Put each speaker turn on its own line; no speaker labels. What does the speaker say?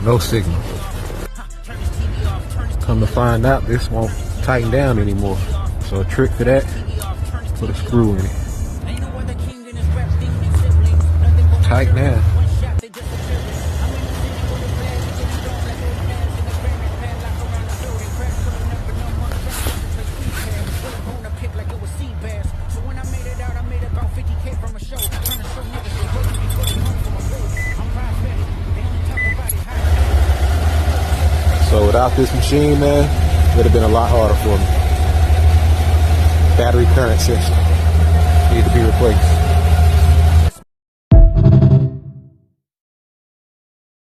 No signal. Come to find out, this won't tighten down anymore. So a trick for that, put a screw in it. Tighten down. So without this machine, man, it would have been a lot harder for me. Battery current system need to be replaced.